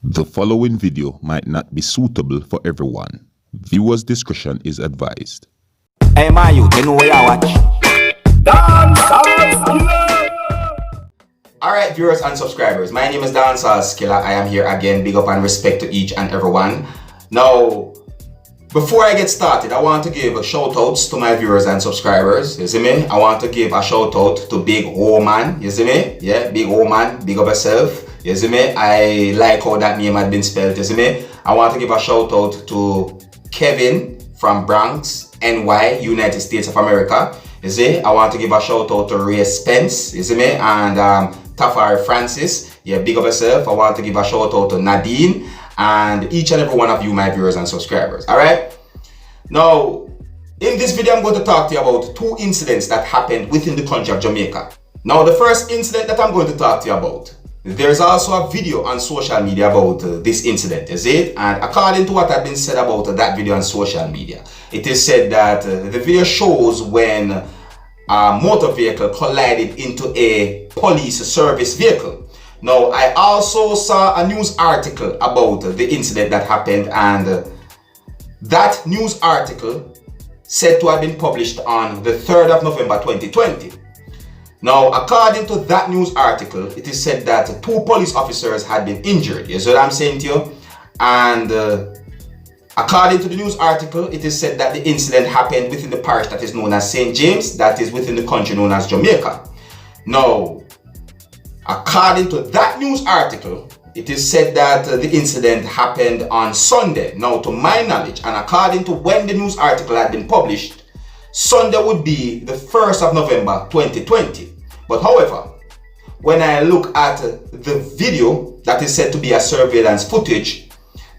The following video might not be suitable for everyone. Viewers' discretion is advised. Hey, my youth, you know where I watch? Dancehall. Alright, viewers and subscribers, my name is Dancehall. I am here again. Big up and respect to each and everyone. Now, before I get started, I want to give a shout outs to my viewers and subscribers. You see me? I want to give a shout out to Big Oman. You see me? Yeah, Big Oman, big up yourself. You see me? I like how that name had been spelled. You see me? I want to give a shout out to Kevin from Bronx, NY, United States of America. You see? I want to give a shout out to Ray Spence. You see me? And Tafari Francis. Yeah, big up yourself. I want to give a shout out to Nadine and each and every one of you, my viewers and subscribers. Alright? Now, in this video, I'm going to talk to you about two incidents that happened within the country of Jamaica. Now, the first incident that I'm going to talk to you about, there's also a video on social media about this incident, is it? And according to what had been said about that video on social media, it is said that the video shows when a motor vehicle collided into a police service vehicle. Now, I also saw a news article about the incident that happened, and that news article said to have been published on the 3rd of November 2020. Now, according to that news article, it is said that 2 police officers had been injured. You see what I'm saying to you? And according to the news article, it is said that the incident happened within the parish that is known as St. James, that is within the country known as Jamaica. Now, according to that news article, it is said that the incident happened on Sunday. Now, to my knowledge, and according to when the news article had been published, Sunday would be the 1st of November 2020. But however, when I look at the video that is said to be a surveillance footage,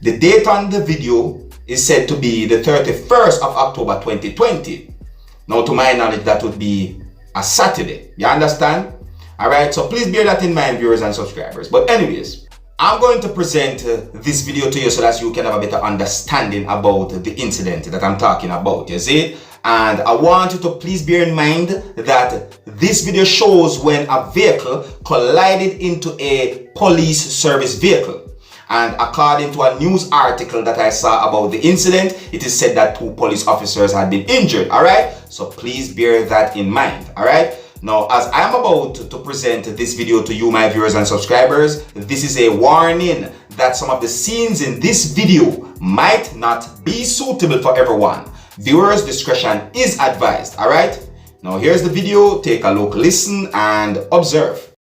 the date on the video is said to be the 31st of October 2020. Now, to my knowledge, that would be a Saturday. You understand? Alright, so please bear that in mind, viewers and subscribers. But anyways, I'm going to present this video to you so that you can have a better understanding about the incident that I'm talking about, you see? And I want you to please bear in mind that this video shows when a vehicle collided into a police service vehicle. And according to a news article that I saw about the incident, it is said that 2 police officers had been injured, alright? So please bear that in mind, alright? Now, as I am about to present this video to you, my viewers and subscribers, this is a warning that some of the scenes in this video might not be suitable for everyone. Viewers' discretion is advised, alright? Now, here's the video. Take a look, listen, and observe.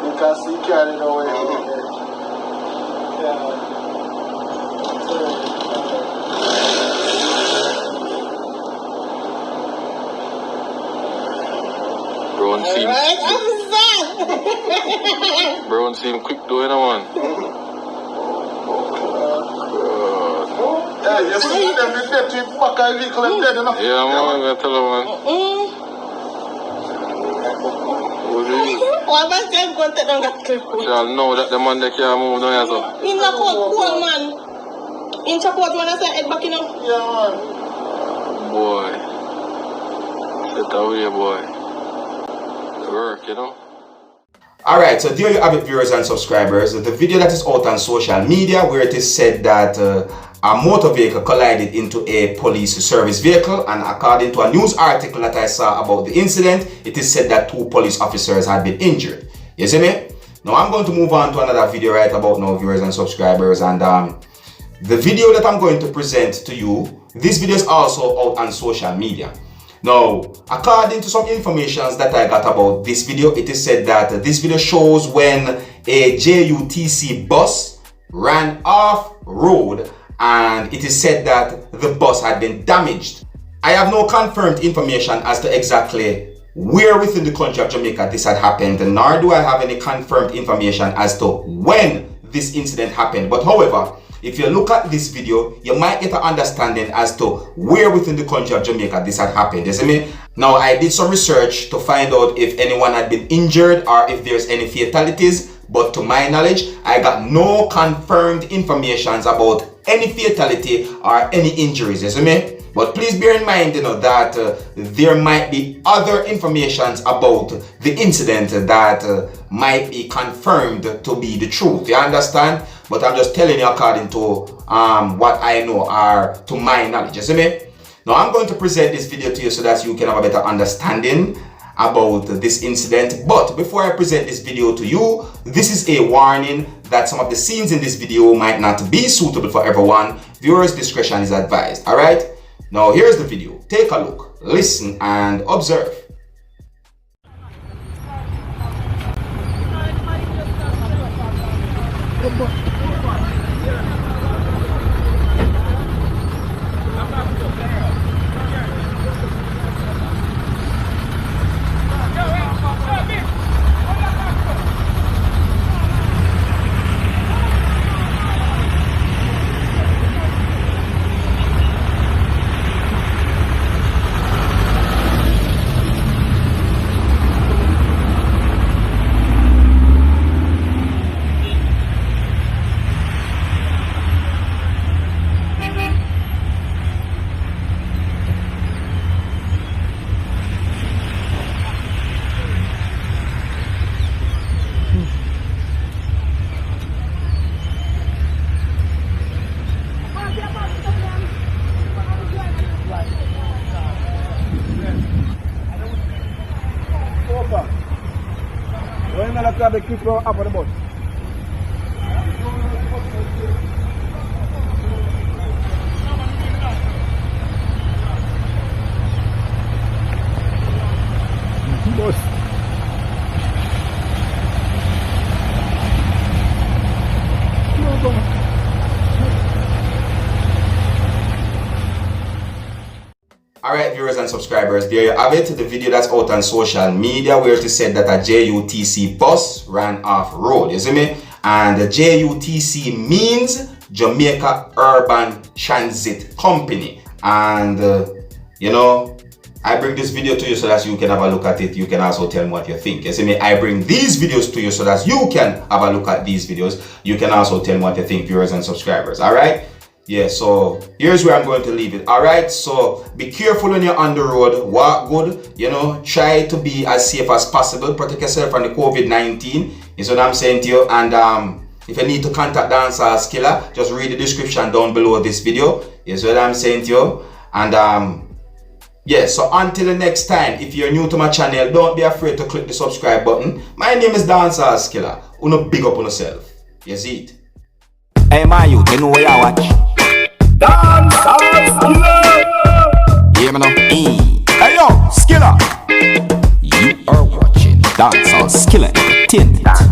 You can see carrying away. Bro, seem quick doing a one. Yeah, you see them with that trip back a vehicle and dead enough. Yeah, man, I'm gonna tell him, man. What do you? Why must I go to the Y'all know that the man that can't move down here, so. in the cold man. In support man, I said head back in. Yeah, man. Boy. Sit away, boy. Work, you know? Alright, so there you have it, viewers and subscribers. The video that is out on social media where it is said that a motor vehicle collided into a police service vehicle, and according to a news article that I saw about the incident, it is said that 2 police officers had been injured. You see me? Now I'm going to move on to another video right about now, viewers and subscribers, and the video that I'm going to present to you, this video is also out on social media. Now, according to some information that I got about this video, it is said that this video shows when a JUTC bus ran off road, and it is said that the bus had been damaged. I have no confirmed information as to exactly where within the country of Jamaica this had happened, nor do I have any confirmed information as to when this incident happened. But however, if you look at this video, you might get an understanding as to where within the country of Jamaica this had happened, you see me? Now, I did some research to find out if anyone had been injured or if there's any fatalities, but to my knowledge, I got no confirmed information about any fatality or any injuries, you see me? But please bear in mind, that there might be other informations about the incident that might be confirmed to be the truth. You understand? But I'm just telling you according to what I know or to my knowledge. You see me? Now I'm going to present this video to you so that you can have a better understanding about this incident. But before I present this video to you, this is a warning that some of the scenes in this video might not be suitable for everyone. Viewers' discretion is advised. Alright? Now here's the video. Take a look, listen and observe. When I grab the keep up on the bus. Alright, viewers and subscribers, there you have it, the video that's out on social media where it is said that a JUTC bus ran off road, you see me? And the JUTC means Jamaica Urban Transit Company. And, I bring this video to you so that you can have a look at it. You can also tell me what you think. You see me? I bring these videos to you so that you can have a look at these videos. You can also tell me what you think, viewers and subscribers, alright? Yeah, so here's where I'm going to leave it. Alright, so be careful when you're on the road. Walk good, try to be as safe as possible. Protect yourself from the COVID-19. Is what I'm saying to you. And if you need to contact Dancehall Skilla, just read the description down below this video. Is what I'm saying to you. And yeah, so until the next time, if you're new to my channel, don't be afraid to click the subscribe button. My name is Dancehall Skilla. Uno big up on yourself. You see it? Hey, my youth, you know where you watch? Dancehall Skilla! Hear me now? Hey yo, Skilla! You are watching Dancehall Skilla Entertainment.